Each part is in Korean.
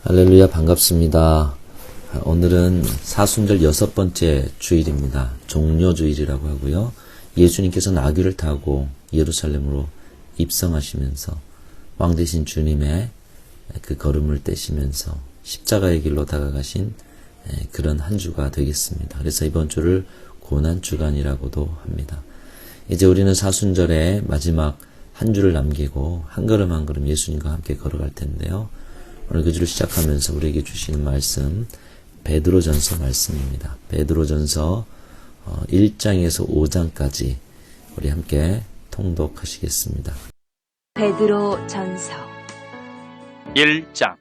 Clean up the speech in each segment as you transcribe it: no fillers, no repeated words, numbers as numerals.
할렐루야, 반갑습니다. 오늘은 사순절 6번째 주일입니다. 종료주일이라고 하고요. 예수님께서 나귀를 타고 예루살렘으로 입성하시면서 왕 되신 주님의 그 걸음을 떼시면서 십자가의 길로 다가가신 그런 한 주가 되겠습니다. 그래서 이번 주를 고난주간이라고도 합니다. 이제 우리는 사순절의 마지막 한 주를 남기고 한 걸음 한 걸음 예수님과 함께 걸어갈 텐데요. 오늘 그 주를 시작하면서 우리에게 주시는 말씀 베드로전서 말씀입니다. 베드로전서 1장에서 5장까지 우리 함께 통독하시겠습니다. 베드로전서 1장.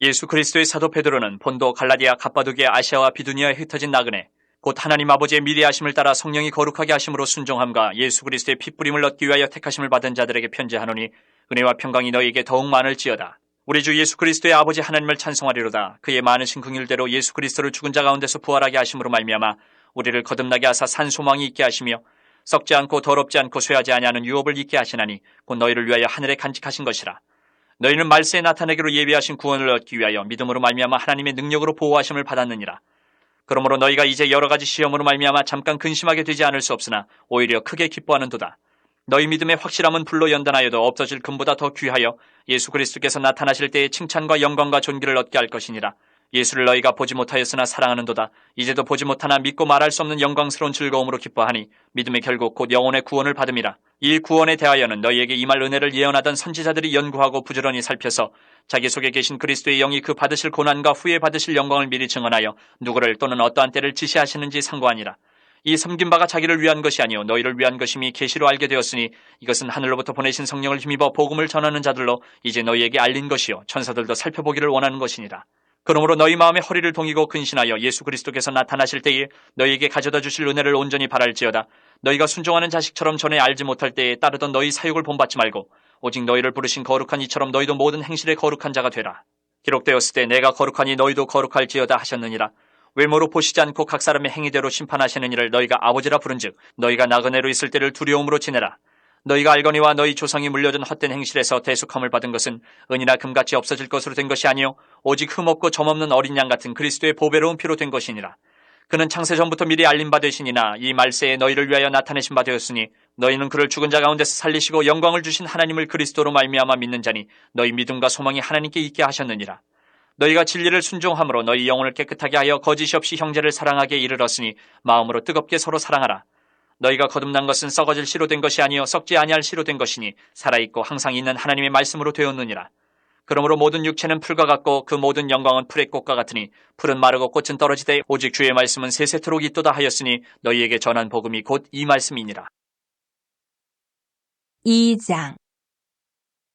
예수 그리스도의 사도 베드로는 본도, 갈라디아, 갑바도기아, 아시아와 비두니아에 흩어진 나그네 곧 하나님 아버지의 미리하심을 따라 성령이 거룩하게 하심으로 순종함과 예수 그리스도의 핏부림을 얻기 위하여 택하심을 받은 자들에게 편지하노니 은혜와 평강이 너희에게 더욱 많을지어다. 우리 주 예수 그리스도의 아버지 하나님을 찬송하리로다. 그의 많으신 긍휼대로 예수 그리스도를 죽은 자 가운데서 부활하게 하심으로 말미암아 우리를 거듭나게 하사 산 소망이 있게 하시며 썩지 않고 더럽지 않고 쇠하지 아니하는 유업을 있게 하시나니 곧 너희를 위하여 하늘에 간직하신 것이라. 너희는 말세에 나타내기로 예비하신 구원을 얻기 위하여 믿음으로 말미암아 하나님의 능력으로 보호하심을 받았느니라. 그러므로 너희가 이제 여러 가지 시험으로 말미암아 잠깐 근심하게 되지 않을 수 없으나 오히려 크게 기뻐하는도다. 너희 믿음의 확실함은 불로 연단하여도 없어질 금보다 더 귀하여 예수 그리스도께서 나타나실 때에 칭찬과 영광과 존귀를 얻게 할 것이니라. 예수를 너희가 보지 못하였으나 사랑하는도다. 이제도 보지 못하나 믿고 말할 수 없는 영광스러운 즐거움으로 기뻐하니 믿음의 결국 곧 영혼의 구원을 받음이라. 이 구원에 대하여는 너희에게 임할 은혜를 예언하던 선지자들이 연구하고 부지런히 살펴서 자기 속에 계신 그리스도의 영이 그 받으실 고난과 후에 받으실 영광을 미리 증언하여 누구를 또는 어떠한 때를 지시하시는지 상고하니라. 이 섬긴 바가 자기를 위한 것이 아니요 너희를 위한 것임이 계시로 알게 되었으니 이것은 하늘로부터 보내신 성령을 힘입어 복음을 전하는 자들로 이제 너희에게 알린 것이요 천사들도 살펴보기를 원하는 것이니라. 그러므로 너희 마음에 허리를 동이고 근신하여 예수 그리스도께서 나타나실 때에 너희에게 가져다 주실 은혜를 온전히 바랄지어다. 너희가 순종하는 자식처럼 전에 알지 못할 때에 따르던 너희 사육을 본받지 말고 오직 너희를 부르신 거룩한 이처럼 너희도 모든 행실에 거룩한 자가 되라. 기록되었을 때 내가 거룩하니 너희도 거룩할지어다 하셨느니라. 외모로 보시지 않고 각 사람의 행위대로 심판하시는 이를 너희가 아버지라 부른즉 너희가 나그네로 있을 때를 두려움으로 지내라. 너희가 알거니와 너희 조상이 물려준 헛된 행실에서 대속함을 받은 것은 은이나 금같이 없어질 것으로 된 것이 아니요 오직 흠없고 점없는 어린 양 같은 그리스도의 보배로운 피로 된 것이니라. 그는 창세전부터 미리 알린 바 되시니나 이 말세에 너희를 위하여 나타내신 바 되었으니 너희는 그를 죽은 자 가운데서 살리시고 영광을 주신 하나님을 그리스도로 말미암아 믿는 자니 너희 믿음과 소망이 하나님께 있게 하셨느니라. 너희가 진리를 순종함으로 너희 영혼을 깨끗하게 하여 거짓이 없이 형제를 사랑하게 이르렀으니 마음으로 뜨겁게 서로 사랑하라. 너희가 거듭난 것은 썩어질 씨로 된 것이 아니요 썩지 아니할 씨로 된 것이니 살아있고 항상 있는 하나님의 말씀으로 되었느니라. 그러므로 모든 육체는 풀과 같고 그 모든 영광은 풀의 꽃과 같으니 풀은 마르고 꽃은 떨어지되 오직 주의 말씀은 세세토록 있도다 하였으니 너희에게 전한 복음이 곧 이 말씀이니라. 2장.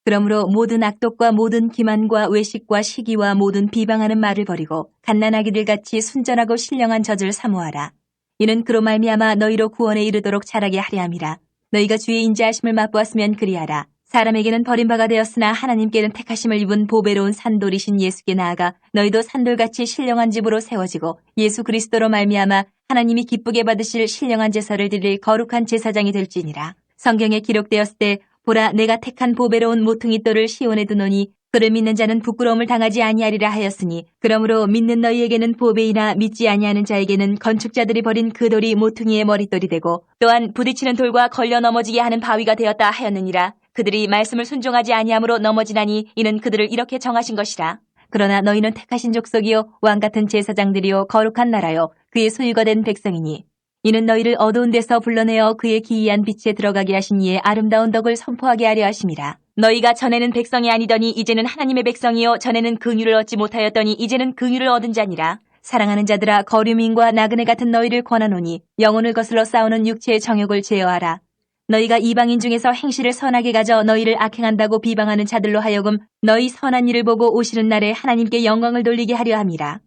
그러므로 모든 악독과 모든 기만과 외식과 시기와 모든 비방하는 말을 버리고 갓난아기들 같이 순전하고 신령한 젖을 사모하라. 이는 그로 말미암아 너희로 구원에 이르도록 자라게 하려 함이라. 너희가 주의 인자하심을 맛보았으면 그리하라. 사람에게는 버림바가 되었으나 하나님께는 택하심을 입은 보배로운 산돌이신 예수께 나아가 너희도 산돌같이 신령한 집으로 세워지고 예수 그리스도로 말미암아 하나님이 기쁘게 받으실 신령한 제사를 드릴 거룩한 제사장이 될지니라. 성경에 기록되었을 때 보라 내가 택한 보배로운 모퉁이 돌을 시온에 두노니 그를 믿는 자는 부끄러움을 당하지 아니하리라 하였으니 그러므로 믿는 너희에게는 보배이나 믿지 아니하는 자에게는 건축자들이 버린 그 돌이 모퉁이의 머릿돌이 되고 또한 부딪히는 돌과 걸려 넘어지게 하는 바위가 되었다 하였느니라. 그들이 말씀을 순종하지 아니함으로 넘어지나니 이는 그들을 이렇게 정하신 것이라. 그러나 너희는 택하신 족속이요 왕같은 제사장들이요 거룩한 나라요 그의 소유가 된 백성이니 이는 너희를 어두운 데서 불러내어 그의 기이한 빛에 들어가게 하신 이의 아름다운 덕을 선포하게 하려 하심이라. 너희가 전에는 백성이 아니더니 이제는 하나님의 백성이요 전에는 긍휼을 얻지 못하였더니 이제는 긍휼을 얻은 자니라. 사랑하는 자들아 거류민과 나그네 같은 너희를 권하노니 영혼을 거슬러 싸우는 육체의 정욕을 제어하라. 너희가 이방인 중에서 행실을 선하게 가져 너희를 악행한다고 비방하는 자들로 하여금 너희 선한 일을 보고 오시는 날에 하나님께 영광을 돌리게 하려 함이라.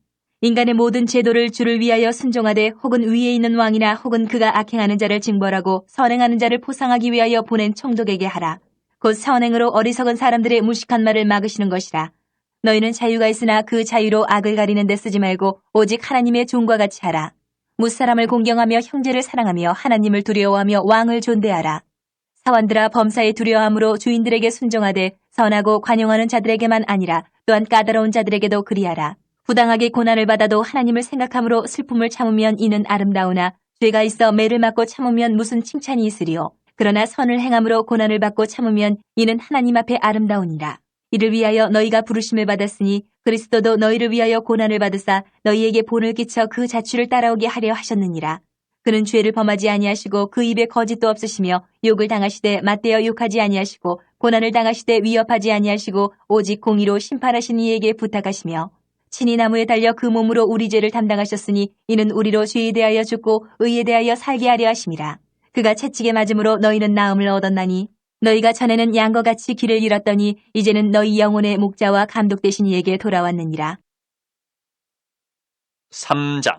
인간의 모든 제도를 주를 위하여 순종하되 혹은 위에 있는 왕이나 혹은 그가 악행하는 자를 징벌하고 선행하는 자를 포상하기 위하여 보낸 총독에게 하라. 곧 선행으로 어리석은 사람들의 무식한 말을 막으시는 것이라. 너희는 자유가 있으나 그 자유로 악을 가리는 데 쓰지 말고 오직 하나님의 종과 같이 하라. 무사람을 공경하며 형제를 사랑하며 하나님을 두려워하며 왕을 존대하라. 사원들아 범사에 두려워함으로 주인들에게 순종하되 선하고 관용하는 자들에게만 아니라 또한 까다로운 자들에게도 그리하라. 부당하게 고난을 받아도 하나님을 생각함으로 슬픔을 참으면 이는 아름다우나 죄가 있어 매를 맞고 참으면 무슨 칭찬이 있으리요. 그러나 선을 행함으로 고난을 받고 참으면 이는 하나님 앞에 아름다우니라. 이를 위하여 너희가 부르심을 받았으니 그리스도도 너희를 위하여 고난을 받으사 너희에게 본을 끼쳐 그 자취를 따라오게 하려 하셨느니라. 그는 죄를 범하지 아니하시고 그 입에 거짓도 없으시며 욕을 당하시되 맞대어 욕하지 아니하시고 고난을 당하시되 위협하지 아니하시고 오직 공의로 심판하신 이에게 부탁하시며 친히 나무에 달려 그 몸으로 우리 죄를 담당하셨으니 이는 우리로 죄에 대하여 죽고 의에 대하여 살게 하려 하심이라. 그가 채찍에 맞음으로 너희는 나음을 얻었나니 너희가 전에는 양과 같이 길을 잃었더니 이제는 너희 영혼의 목자와 감독 되신 이에게 돌아왔느니라. 3장.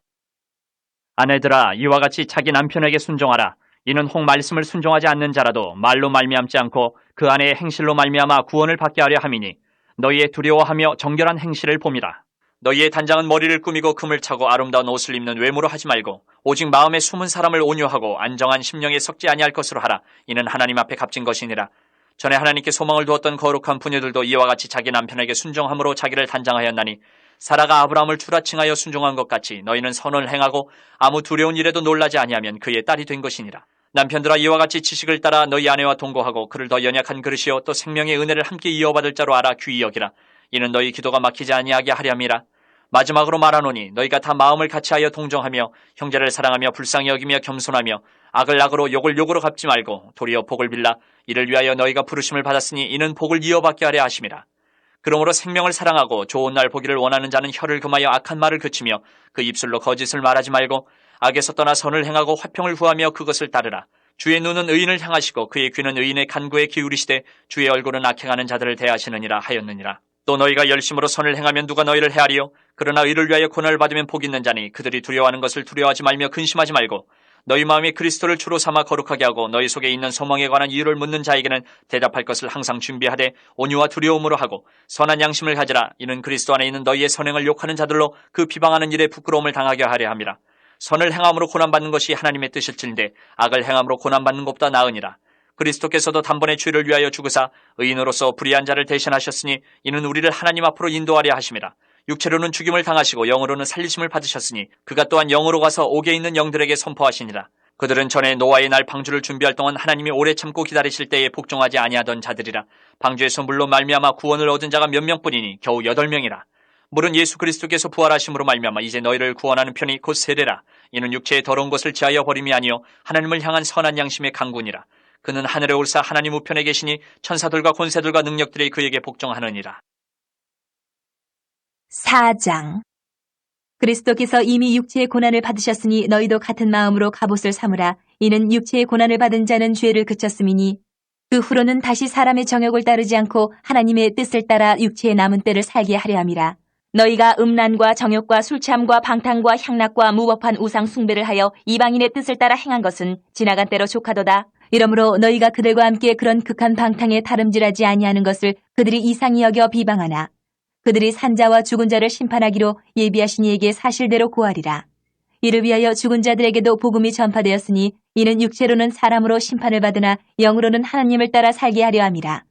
아내들아, 이와 같이 자기 남편에게 순종하라. 이는 혹 말씀을 순종하지 않는 자라도 말로 말미암지 않고 그 아내의 행실로 말미암아 구원을 받게 하려 함이니 너희의 두려워하며 정결한 행실을 봄이라. 너희의 단장은 머리를 꾸미고 금을 차고 아름다운 옷을 입는 외모로 하지 말고 오직 마음에 숨은 사람을 온유하고 안정한 심령에 섞지 아니할 것으로 하라. 이는 하나님 앞에 값진 것이니라. 전에 하나님께 소망을 두었던 거룩한 부녀들도 이와 같이 자기 남편에게 순종함으로 자기를 단장하였나니 사라가 아브라함을 추라칭하여 순종한 것 같이 너희는 선을 행하고 아무 두려운 일에도 놀라지 아니하면 그의 딸이 된 것이니라. 남편들아, 이와 같이 지식을 따라 너희 아내와 동거하고 그를 더 연약한 그릇이요 또 생명의 은혜를 함께 이어받을 자로 알아 귀히 여기라. 이는 너희 기도가 막히지 아니하게 하려 함이라. 마지막으로 말하노니 너희가 다 마음을 같이하여 동정하며 형제를 사랑하며 불쌍히 여기며 겸손하며 악을 악으로 욕을 욕으로 갚지 말고 도리어 복을 빌라. 이를 위하여 너희가 부르심을 받았으니 이는 복을 이어받게 하려 하심이라. 그러므로 생명을 사랑하고 좋은 날 보기를 원하는 자는 혀를 금하여 악한 말을 그치며 그 입술로 거짓을 말하지 말고 악에서 떠나 선을 행하고 화평을 구하며 그것을 따르라. 주의 눈은 의인을 향하시고 그의 귀는 의인의 간구에 기울이시되 주의 얼굴은 악행하는 자들을 대하시느니라 하였느니라. 또 너희가 열심으로 선을 행하면 누가 너희를 헤아리요? 그러나 의를 위하여 고난을 받으면 복 있는 자니 그들이 두려워하는 것을 두려워하지 말며 근심하지 말고 너희 마음에 그리스도를 주로 삼아 거룩하게 하고 너희 속에 있는 소망에 관한 이유를 묻는 자에게는 대답할 것을 항상 준비하되 온유와 두려움으로 하고 선한 양심을 가지라. 이는 그리스도 안에 있는 너희의 선행을 욕하는 자들로 그 비방하는 일에 부끄러움을 당하게 하려 함이라. 선을 행함으로 고난받는 것이 하나님의 뜻일진데 악을 행함으로 고난받는 것보다 나으니라. 그리스도께서도 단번에 죄를 위하여 죽으사 의인으로서 불의한 자를 대신하셨으니 이는 우리를 하나님 앞으로 인도하려 하심이라. 육체로는 죽임을 당하시고 영으로는 살리심을 받으셨으니 그가 또한 영으로 가서 옥에 있는 영들에게 선포하시니라. 그들은 전에 노아의 날 방주를 준비할 동안 하나님이 오래 참고 기다리실 때에 복종하지 아니하던 자들이라. 방주에서 물로 말미암아 구원을 얻은 자가 몇 명뿐이니 겨우 8명이라. 물은 예수 그리스도께서 부활하심으로 말미암아 이제 너희를 구원하는 편이 곧 세례라. 이는 육체의 더러운 것을 지하여 버림이 아니요 하나님을 향한 선한 양심의 강군이라. 그는 하늘에 올사 하나님 우편에 계시니 천사들과 권세들과 능력들이 그에게 복종하느니라. 4장. 그리스도께서 이미 육체의 고난을 받으셨으니 너희도 같은 마음으로 갑옷을 삼으라. 이는 육체의 고난을 받은 자는 죄를 그쳤음이니 그 후로는 다시 사람의 정욕을 따르지 않고 하나님의 뜻을 따라 육체의 남은 때를 살게 하려 함이라. 너희가 음란과 정욕과 술취함과 방탕과 향락과 무법한 우상 숭배를 하여 이방인의 뜻을 따라 행한 것은 지나간 때로 족하도다. 이러므로 너희가 그들과 함께 그런 극한 방탕에 다름질하지 아니하는 것을 그들이 이상히 여겨 비방하나 그들이 산자와 죽은 자를 심판하기로 예비하신 이에게 사실대로 고하리라. 이를 위하여 죽은 자들에게도 복음이 전파되었으니 이는 육체로는 사람으로 심판을 받으나 영으로는 하나님을 따라 살게 하려 함이라.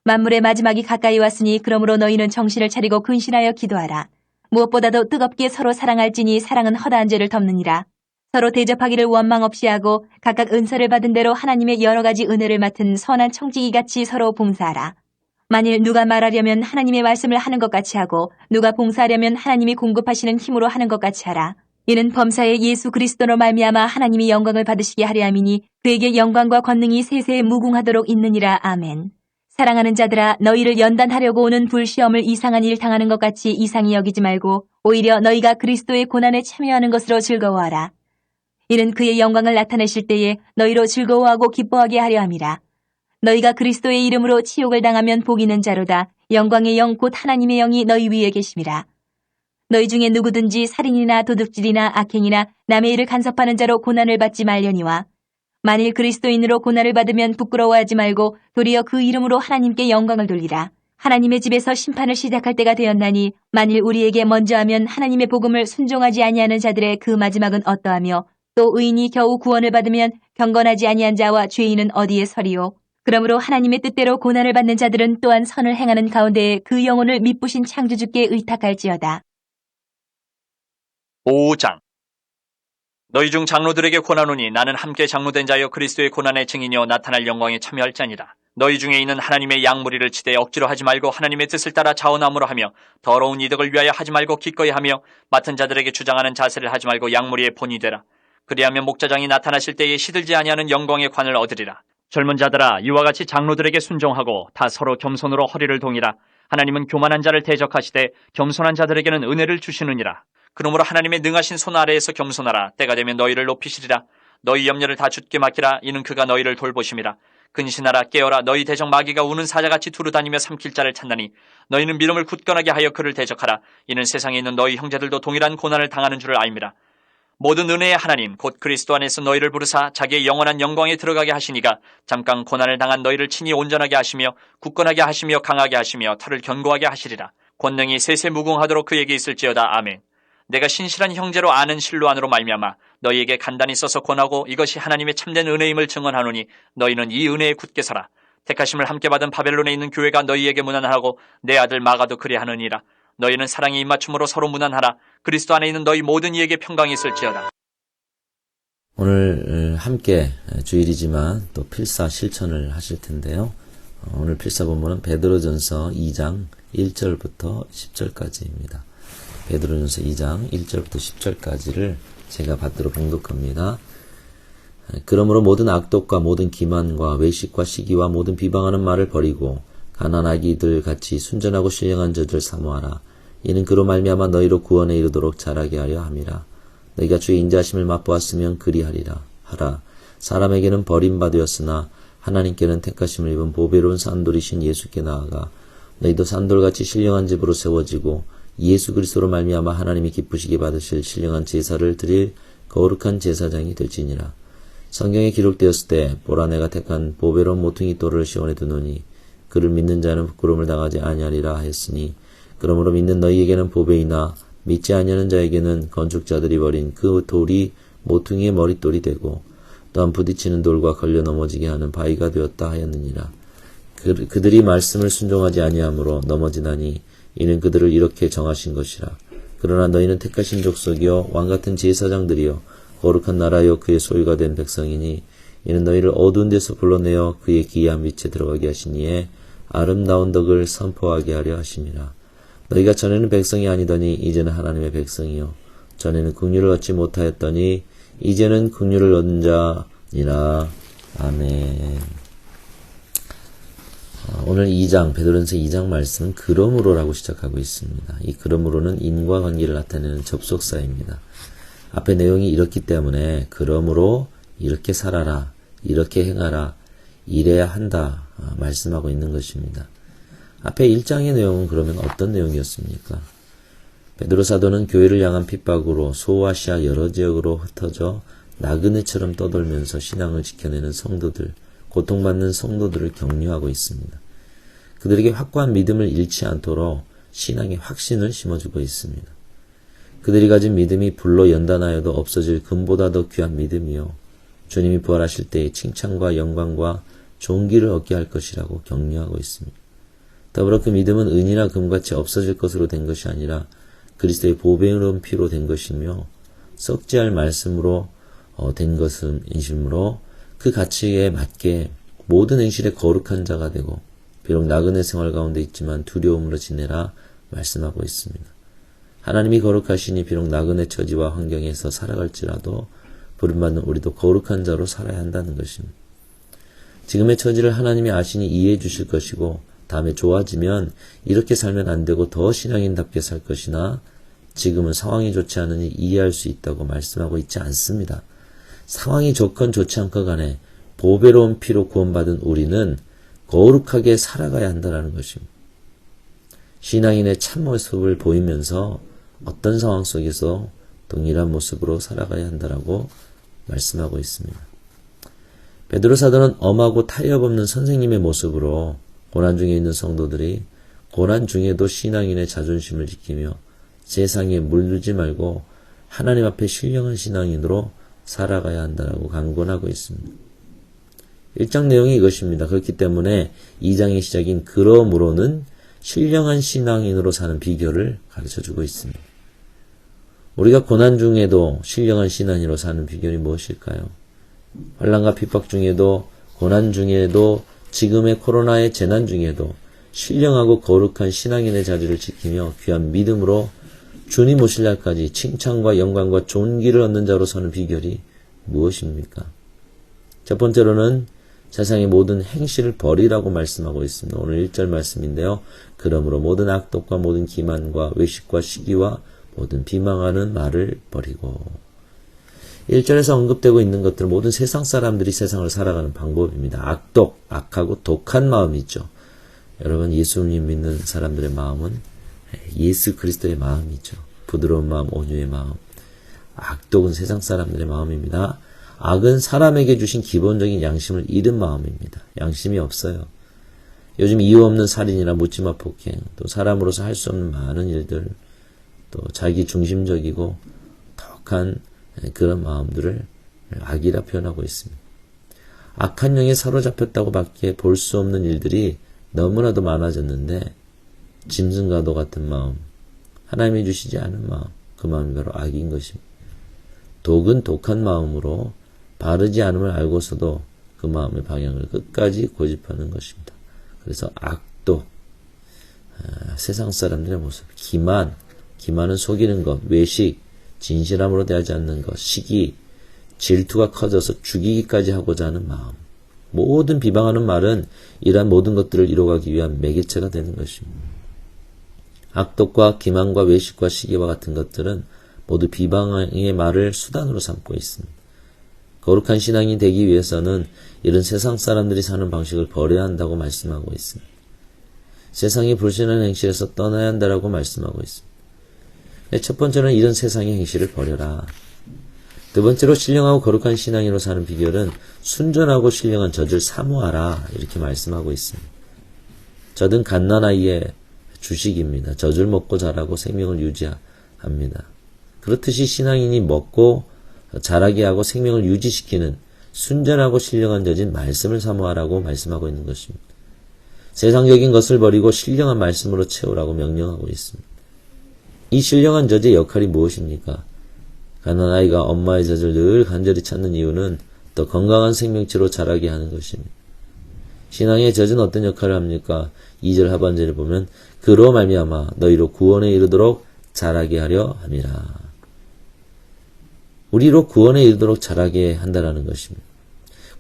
만물의 마지막이 가까이 왔으니 그러므로 너희는 정신을 차리고 근신하여 기도하라. 무엇보다도 뜨겁게 서로 사랑할지니 사랑은 허다한 죄를 덮느니라. 서로 대접하기를 원망 없이 하고 각각 은사를 받은 대로 하나님의 여러 가지 은혜를 맡은 선한 청지기같이 서로 봉사하라. 만일 누가 말하려면 하나님의 말씀을 하는 것 같이 하고 누가 봉사하려면 하나님이 공급하시는 힘으로 하는 것 같이 하라. 이는 범사의 예수 그리스도로 말미암아 하나님이 영광을 받으시게 하려 함이니 그에게 영광과 권능이 세세에 무궁하도록 있느니라. 아멘. 사랑하는 자들아, 너희를 연단하려고 오는 불시험을 이상한 일 당하는 것 같이 이상히 여기지 말고 오히려 너희가 그리스도의 고난에 참여하는 것으로 즐거워하라. 이는 그의 영광을 나타내실 때에 너희로 즐거워하고 기뻐하게 하려 함이라. 너희가 그리스도의 이름으로 치욕을 당하면 복 있는 자로다. 영광의 영 곧 하나님의 영이 너희 위에 계심이라. 너희 중에 누구든지 살인이나 도둑질이나 악행이나 남의 일을 간섭하는 자로 고난을 받지 말려니와 만일 그리스도인으로 고난을 받으면 부끄러워하지 말고 도리어 그 이름으로 하나님께 영광을 돌리라. 하나님의 집에서 심판을 시작할 때가 되었나니 만일 우리에게 먼저 하면 하나님의 복음을 순종하지 아니하는 자들의 그 마지막은 어떠하며 또 의인이 겨우 구원을 받으면 경건하지 아니한 자와 죄인은 어디에 서리요. 그러므로 하나님의 뜻대로 고난을 받는 자들은 또한 선을 행하는 가운데 그 영혼을 미쁘신 창조주께 의탁할지어다. 5장. 너희 중 장로들에게 권하노니 나는 함께 장로된 자여 그리스도의 고난의 증인이여 나타날 영광에 참여할 자니라. 너희 중에 있는 하나님의 양무리를 치되 억지로 하지 말고 하나님의 뜻을 따라 자원함으로 하며 더러운 이득을 위하여 하지 말고 기꺼이 하며 맡은 자들에게 주장하는 자세를 하지 말고 양무리의 본이 되라. 그리하면 목자장이 나타나실 때에 시들지 아니하는 영광의 관을 얻으리라. 젊은 자들아, 이와 같이 장로들에게 순종하고 다 서로 겸손으로 허리를 동이라. 하나님은 교만한 자를 대적하시되 겸손한 자들에게는 은혜를 주시느니라. 그러므로 하나님의 능하신 손 아래에서 겸손하라. 때가 되면 너희를 높이시리라. 너희 염려를 다 주께 맡기라. 이는 그가 너희를 돌보심이라. 근신하라. 깨어라. 너희 대적 마귀가 우는 사자같이 두루다니며 삼킬 자를 찾나니 너희는 믿음을 굳건하게 하여 그를 대적하라. 이는 세상에 있는 너희 형제들도 동일한 고난을 당하는 줄을 알미라. 모든 은혜의 하나님 곧 그리스도 안에서 너희를 부르사 자기의 영원한 영광에 들어가게 하시니가 잠깐 고난을 당한 너희를 친히 온전하게 하시며 굳건하게 하시며 강하게 하시며 털을 견고하게 하시리라. 권능이 세세무궁하도록 그에게 있을지어다. 아멘. 내가 신실한 형제로 아는 실로 안으로 말미암아 너희에게 간단히 써서 권하고 이것이 하나님의 참된 은혜임을 증언하노니 너희는 이 은혜에 굳게 서라. 택하심을 함께 받은 바벨론에 있는 교회가 너희에게 문안하고 내 아들 마가도 그리하느니라. 너희는 사랑의 입맞춤으로 서로 문안하라. 그리스도 안에 있는 너희 모든 이에게 평강이 있을지어다. 오늘 함께 주일이지만 또 필사 실천을 하실 텐데요. 오늘 필사 본문은 베드로전서 2장 1절부터 10절까지입니다. 베드로전서 2장 1절부터 10절까지를 제가 받들어 봉독합니다. 그러므로 모든 악독과 모든 기만과 외식과 시기와 모든 비방하는 말을 버리고 가난아기들 같이 순전하고 신령한 저들 사모하라. 이는 그로 말미암아 너희로 구원에 이르도록 자라게 하려 함이라. 너희가 주의 인자하심을 맛보았으면 그리하리라 하라. 사람에게는 버림받으였으나 하나님께는 택하심을 입은 보배로운 산돌이신 예수께 나아가 너희도 산돌같이 신령한 집으로 세워지고 예수 그리스도로 말미암아 하나님이 기쁘시게 받으실 신령한 제사를 드릴 거룩한 제사장이 될지니라. 성경에 기록되었을 때 보라 내가 택한 보배로운 모퉁이 돌을 시온에 두노니 그를 믿는 자는 부끄러움을 당하지 아니하리라 하였으니 그러므로 믿는 너희에게는 보배이나 믿지 아니하는 자에게는 건축자들이 버린 그 돌이 모퉁이의 머릿돌이 되고 또한 부딪히는 돌과 걸려 넘어지게 하는 바위가 되었다 하였느니라. 그들이 말씀을 순종하지 아니하므로 넘어지나니 이는 그들을 이렇게 정하신 것이라. 그러나 너희는 택하신 족속이요 왕같은 제사장들이요 거룩한 나라요 그의 소유가 된 백성이니 이는 너희를 어두운 데서 불러내어 그의 기이한 빛에 들어가게 하시니에 아름다운 덕을 선포하게 하려 하심이라. 너희가 전에는 백성이 아니더니 이제는 하나님의 백성이요 전에는 긍휼을 얻지 못하였더니 이제는 긍휼을 얻은 자니라. 아멘. 오늘 2장 베드로전서 2장 말씀은 그러므로라고 시작하고 있습니다. 이 그러므로는 인과관계를 나타내는 접속사입니다. 앞에 내용이 이렇기 때문에 그러므로 이렇게 살아라, 이렇게 행하라, 이래야 한다 말씀하고 있는 것입니다. 앞에 1장의 내용은 그러면 어떤 내용이었습니까? 베드로 사도는 교회를 향한 핍박으로 소아시아 여러 지역으로 흩어져 나그네처럼 떠돌면서 신앙을 지켜내는 성도들, 고통받는 성도들을 격려하고 있습니다. 그들에게 확고한 믿음을 잃지 않도록 신앙의 확신을 심어주고 있습니다. 그들이 가진 믿음이 불로 연단하여도 없어질 금보다 더 귀한 믿음이요 주님이 부활하실 때의 칭찬과 영광과 존귀를 얻게 할 것이라고 격려하고 있습니다. 더불어 그 믿음은 은이나 금같이 없어질 것으로 된 것이 아니라 그리스도의 보배로운 피로 된 것이며 썩지 않을 말씀으로 된 것이므로 그 가치에 맞게 모든 행실에 거룩한 자가 되고 비록 나그네 생활 가운데 있지만 두려움으로 지내라 말씀하고 있습니다. 하나님이 거룩하시니 비록 나그네 처지와 환경에서 살아갈지라도 부름받는 우리도 거룩한 자로 살아야 한다는 것입니다. 지금의 처지를 하나님이 아시니 이해해 주실 것이고 다음에 좋아지면 이렇게 살면 안 되고 더 신앙인답게 살 것이나 지금은 상황이 좋지 않으니 이해할 수 있다고 말씀하고 있지 않습니다. 상황이 좋건 좋지 않건 간에 보배로운 피로 구원받은 우리는 거룩하게 살아가야 한다는 것입니다. 신앙인의 참모습을 보이면서 어떤 상황 속에서 동일한 모습으로 살아가야 한다라고 말씀하고 있습니다. 베드로 사도는 엄하고 타협 없는 선생님의 모습으로 고난 중에 있는 성도들이 고난 중에도 신앙인의 자존심을 지키며 세상에 물들지 말고 하나님 앞에 신령한 신앙인으로 살아가야 한다라고 강권하고 있습니다. 1장 내용이 이것입니다. 그렇기 때문에 2장의 시작인 그러므로는 신령한 신앙인으로 사는 비결을 가르쳐주고 있습니다. 우리가 고난 중에도 신령한 신앙인으로 사는 비결이 무엇일까요? 환난과 핍박 중에도, 고난 중에도, 지금의 코로나의 재난 중에도 신령하고 거룩한 신앙인의 자리를 지키며 귀한 믿음으로 주님 오실 날까지 칭찬과 영광과 존귀를 얻는 자로 서는 비결이 무엇입니까? 첫 번째로는 세상의 모든 행실을 버리라고 말씀하고 있습니다. 오늘 1절 말씀인데요. 그러므로 모든 악독과 모든 기만과 외식과 시기와 모든 비방하는 말을 버리고. 1절에서 언급되고 있는 것들은 모든 세상 사람들이 세상을 살아가는 방법입니다. 악독, 악하고 독한 마음이죠. 여러분, 예수님 믿는 사람들의 마음은 예수 그리스도의 마음이죠. 부드러운 마음, 온유의 마음. 악독은 세상 사람들의 마음입니다. 악은 사람에게 주신 기본적인 양심을 잃은 마음입니다. 양심이 없어요. 요즘 이유 없는 살인이나 묻지마 폭행, 또 사람으로서 할 수 없는 많은 일들, 또 자기 중심적이고 덕한 그런 마음들을 악이라 표현하고 있습니다. 악한 영에 사로잡혔다고 밖에 볼 수 없는 일들이 너무나도 많아졌는데 짐승과도 같은 마음, 하나님이 주시지 않은 마음, 그 마음이 바로 악인 것입니다. 독은 독한 마음으로 바르지 않음을 알고서도 그 마음의 방향을 끝까지 고집하는 것입니다. 그래서 악독, 세상 사람들의 모습, 기만은 속이는 것, 외식, 진실함으로 대하지 않는 것, 시기, 질투가 커져서 죽이기까지 하고자 하는 마음. 모든 비방하는 말은 이러한 모든 것들을 이뤄가기 위한 매개체가 되는 것입니다. 악독과 기만과 외식과 시기와 같은 것들은 모두 비방의 말을 수단으로 삼고 있습니다. 거룩한 신앙이 되기 위해서는 이런 세상 사람들이 사는 방식을 버려야 한다고 말씀하고 있습니다. 세상이 불신한 행실에서 떠나야 한다고 말씀하고 있습니다. 첫 번째는 이런 세상의 행실을 버려라. 두 번째로 신령하고 거룩한 신앙인으로 사는 비결은 순전하고 신령한 젖을 사모하라, 이렇게 말씀하고 있습니다. 젖은 갓난아이의 주식입니다. 젖을 먹고 자라고 생명을 유지합니다. 그렇듯이 신앙인이 먹고 자라게 하고 생명을 유지시키는 순전하고 신령한 젖인 말씀을 사모하라고 말씀하고 있는 것입니다. 세상적인 것을 버리고 신령한 말씀으로 채우라고 명령하고 있습니다. 이 신령한 젖의 역할이 무엇입니까? 가난아이가 엄마의 젖을 늘 간절히 찾는 이유는 더 건강한 생명체로 자라게 하는 것입니다. 신앙의 젖은 어떤 역할을 합니까? 2절 하반절을 보면 그로 말미암아 너희로 구원에 이르도록 자라게 하려 함이라. 우리로 구원에 이르도록 자라게 한다는 것입니다.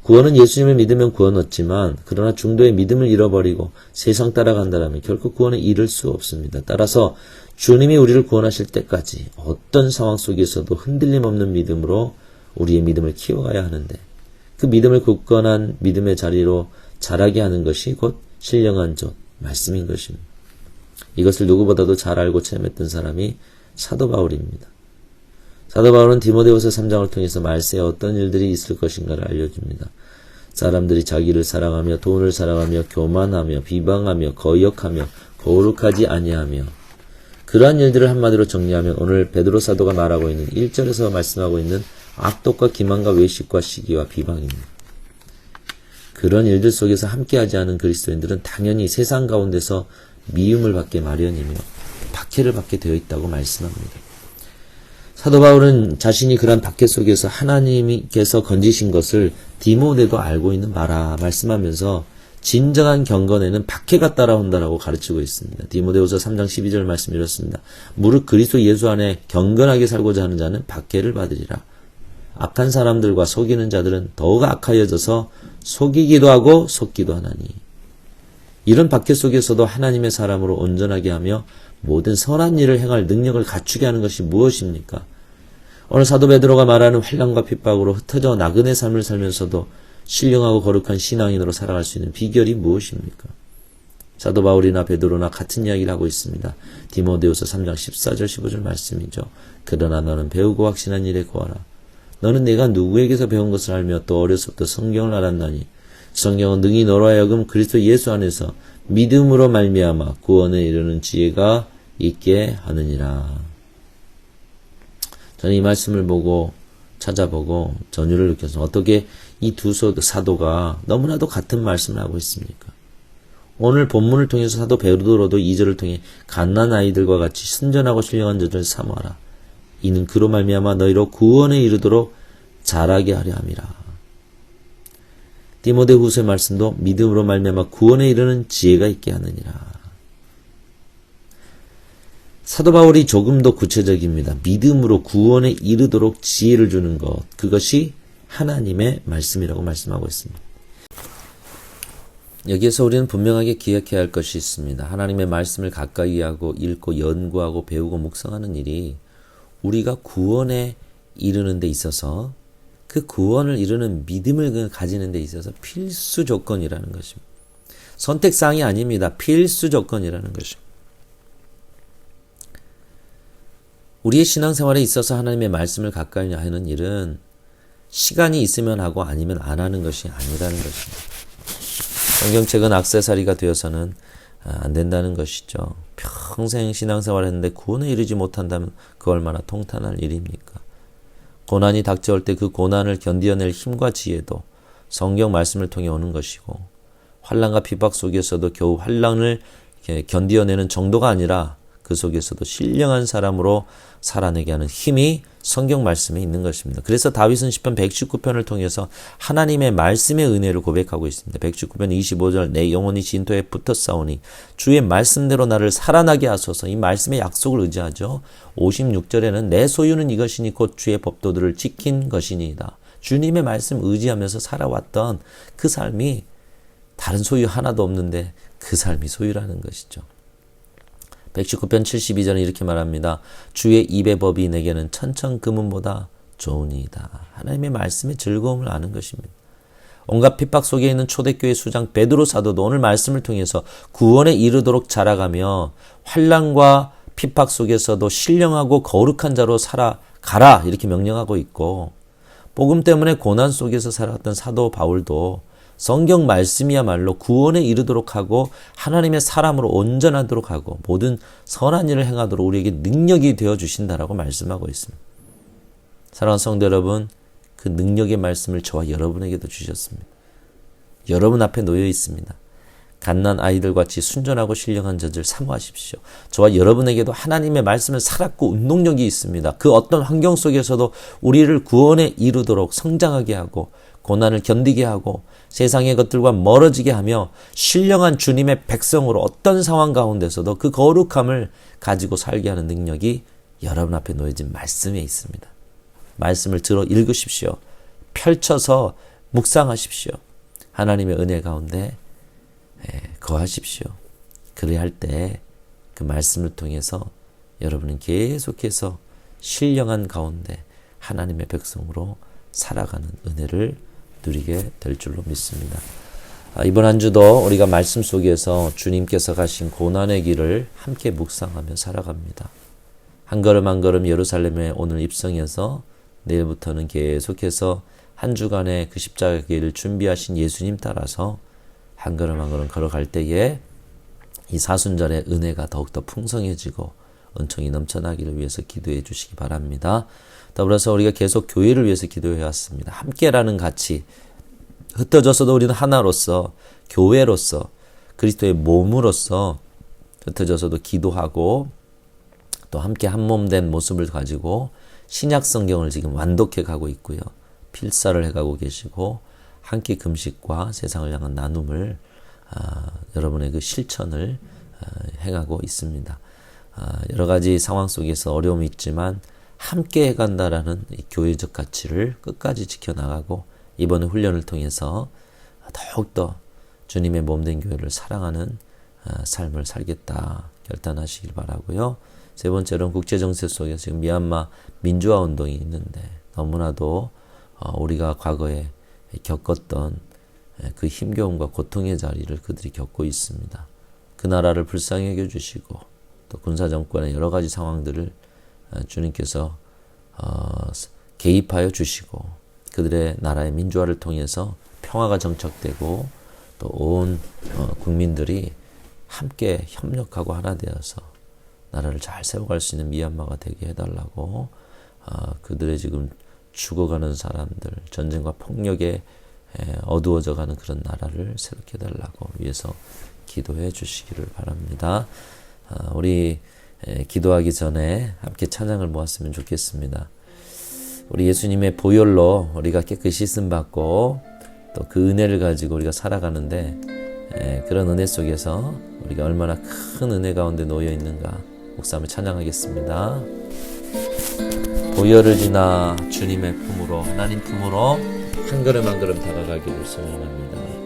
구원은 예수님을 믿으면 구원 얻지만 그러나 중도의 믿음을 잃어버리고 세상 따라간다면 결코 구원에 이를 수 없습니다. 따라서 주님이 우리를 구원하실 때까지 어떤 상황 속에서도 흔들림 없는 믿음으로 우리의 믿음을 키워가야 하는데 그 믿음을 굳건한 믿음의 자리로 자라게 하는 것이 곧 신령한 젖, 말씀인 것입니다. 이것을 누구보다도 잘 알고 체험했던 사람이 사도 바울입니다. 사도 바울은 디모데후서 3장을 통해서 말세에 어떤 일들이 있을 것인가를 알려줍니다. 사람들이 자기를 사랑하며 돈을 사랑하며 교만하며 비방하며 거역하며 거룩하지 아니하며 그러한 일들을 한마디로 정리하면 오늘 베드로 사도가 말하고 있는 1절에서 말씀하고 있는 악독과 기만과 외식과 시기와 비방입니다. 그런 일들 속에서 함께하지 않은 그리스도인들은 당연히 세상 가운데서 미움을 받게 마련이며 박해를 받게 되어 있다고 말씀합니다. 사도 바울은 자신이 그런 박해 속에서 하나님께서 건지신 것을 디모데도 알고 있는 바라 말씀하면서 진정한 경건에는 박해가 따라온다라고 가르치고 있습니다. 디모데후서 3장 12절 말씀 이렇습니다. 무릇 그리스도 예수 안에 경건하게 살고자 하는 자는 박해를 받으리라. 악한 사람들과 속이는 자들은 더욱 악하여져서 속이기도 하고 속기도 하나니. 이런 박해 속에서도 하나님의 사람으로 온전하게 하며 모든 선한 일을 행할 능력을 갖추게 하는 것이 무엇입니까? 오늘 사도 베드로가 말하는 환난과 핍박으로 흩어져 나그네 삶을 살면서도 신령하고 거룩한 신앙인으로 살아갈 수 있는 비결이 무엇입니까? 사도 바울이나 베드로나 같은 이야기를 하고 있습니다. 디모데후서 3장 14절 15절 말씀이죠. 그러나 너는 배우고 확신한 일에 구하라. 너는 내가 누구에게서 배운 것을 알며 또 어려서부터 성경을 알았나니 성경은 능히 너로 하여금 그리스도 예수 안에서 믿음으로 말미암아 구원에 이르는 지혜가 있게 하느니라. 저는 이 말씀을 보고 찾아보고 전율을 느껴서 어떻게 이 두 사도가 너무나도 같은 말씀을 하고 있습니까? 오늘 본문을 통해서 사도 베드로도 2절을 통해 갓난 아이들과 같이 순전하고 신령한 자들을 사모하라. 이는 그로 말미암아 너희로 구원에 이르도록 자라게 하려 함이라. 디모데후서의 말씀도 믿음으로 말미암아 구원에 이르는 지혜가 있게 하느니라. 사도 바울이 조금 더 구체적입니다. 믿음으로 구원에 이르도록 지혜를 주는 것, 그것이 하나님의 말씀이라고 말씀하고 있습니다. 여기에서 우리는 분명하게 기억해야 할 것이 있습니다. 하나님의 말씀을 가까이 하고 읽고 연구하고 배우고 묵상하는 일이 우리가 구원에 이르는 데 있어서 그 구원을 이루는 믿음을 가지는 데 있어서 필수 조건이라는 것입니다. 선택사항이 아닙니다. 필수 조건이라는 것입니다. 우리의 신앙생활에 있어서 하나님의 말씀을 가까이 하는 일은 시간이 있으면 하고 아니면 안 하는 것이 아니라는 것입니다. 성경책은 액세서리가 되어서는 안 된다는 것이죠. 평생 신앙생활을 했는데 구원에 이르지 못한다면 그 얼마나 통탄할 일입니까? 고난이 닥쳐올 때 그 고난을 견디어낼 힘과 지혜도 성경 말씀을 통해 오는 것이고, 환난과 핍박 속에서도 겨우 환난을 견디어내는 정도가 아니라 그 속에서도 신령한 사람으로 살아내게 하는 힘이 성경 말씀에 있는 것입니다. 그래서 다윗은 시편 119편을 통해서 하나님의 말씀의 은혜를 고백하고 있습니다. 119편 25절 내 영혼이 진토에 붙어 싸우니 주의 말씀대로 나를 살아나게 하소서. 이 말씀의 약속을 의지하죠. 56절에는 내 소유는 이것이니 곧 주의 법도들을 지킨 것이니이다. 주님의 말씀 의지하면서 살아왔던 그 삶이 다른 소유 하나도 없는데 그 삶이 소유라는 것이죠. 119편 72절은 이렇게 말합니다. 주의 입의 법이 내게는 천천금은보다 좋으니이다. 하나님의 말씀의 즐거움을 아는 것입니다. 온갖 핍박 속에 있는 초대교회 수장 베드로 사도도 오늘 말씀을 통해서 구원에 이르도록 자라가며 환난과 핍박 속에서도 신령하고 거룩한 자로 살아가라 이렇게 명령하고 있고, 복음 때문에 고난 속에서 살아갔던 사도 바울도 성경 말씀이야말로 구원에 이르도록 하고 하나님의 사람으로 온전하도록 하고 모든 선한 일을 행하도록 우리에게 능력이 되어 주신다라고 말씀하고 있습니다. 사랑하는 성도 여러분, 그 능력의 말씀을 저와 여러분에게도 주셨습니다. 여러분 앞에 놓여 있습니다. 갓난 아이들 같이 순전하고 신령한 자들 사모하십시오. 저와 여러분에게도 하나님의 말씀을 살았고 운동력이 있습니다. 그 어떤 환경 속에서도 우리를 구원에 이르도록 성장하게 하고 고난을 견디게 하고 세상의 것들과 멀어지게 하며 신령한 주님의 백성으로 어떤 상황 가운데서도 그 거룩함을 가지고 살게 하는 능력이 여러분 앞에 놓여진 말씀에 있습니다. 말씀을 들어 읽으십시오. 펼쳐서 묵상하십시오. 하나님의 은혜 가운데 거하십시오. 그래야 할 때 그 말씀을 통해서 여러분은 계속해서 신령한 가운데 하나님의 백성으로 살아가는 은혜를 누리게 될 줄로 믿습니다. 이번 한 주도 우리가 말씀 속에서 주님께서 가신 고난의 길을 함께 묵상하며 살아갑니다. 한 걸음 한 걸음 예루살렘에 오늘 입성해서 내일부터는 계속해서 한 주간의 그 십자가 길을 준비하신 예수님 따라서 한 걸음 한 걸음 걸어갈 때에 이 사순절의 은혜가 더욱더 풍성해지고 은총이 넘쳐나기를 위해서 기도해 주시기 바랍니다. 더불어서 우리가 계속 교회를 위해서 기도해 왔습니다. 함께라는 가치, 흩어져서도 우리는 하나로서 교회로서 그리스도의 몸으로서 흩어져서도 기도하고 또 함께 한 몸 된 모습을 가지고 신약 성경을 지금 완독해 가고 있고요. 필사를 해가고 계시고 함께 금식과 세상을 향한 나눔을 여러분의 그 실천을 행하고 있습니다. 여러 가지 상황 속에서 어려움이 있지만 함께 해간다라는 이 교회적 가치를 끝까지 지켜나가고 이번 훈련을 통해서 더욱더 주님의 몸된 교회를 사랑하는 삶을 살겠다 결단하시길 바라고요. 세 번째로는 국제정세 속에서 지금 미얀마 민주화 운동이 있는데 너무나도 우리가 과거에 겪었던 그 힘겨움과 고통의 자리를 그들이 겪고 있습니다. 그 나라를 불쌍히 여겨주시고 또 군사정권의 여러 가지 상황들을 주님께서 개입하여 주시고 그들의 나라의 민주화를 통해서 평화가 정착되고 또 온 국민들이 함께 협력하고 하나 되어서 나라를 잘 세워갈 수 있는 미얀마가 되게 해달라고 그들의 지금 죽어가는 사람들, 전쟁과 폭력에 어두워져가는 그런 나라를 새롭게 해달라고 위해서 기도해 주시기를 바랍니다. 우리 기도하기 전에 함께 찬양을 모았으면 좋겠습니다. 우리 예수님의 보혈로 우리가 깨끗이 씻음받고 또 그 은혜를 가지고 우리가 살아가는데 그런 은혜 속에서 우리가 얼마나 큰 은혜 가운데 놓여 있는가 목사님을 찬양하겠습니다. 보혈을 지나 주님의 품으로, 하나님 품으로 한 걸음 한 걸음 다가가기를 소원합니다.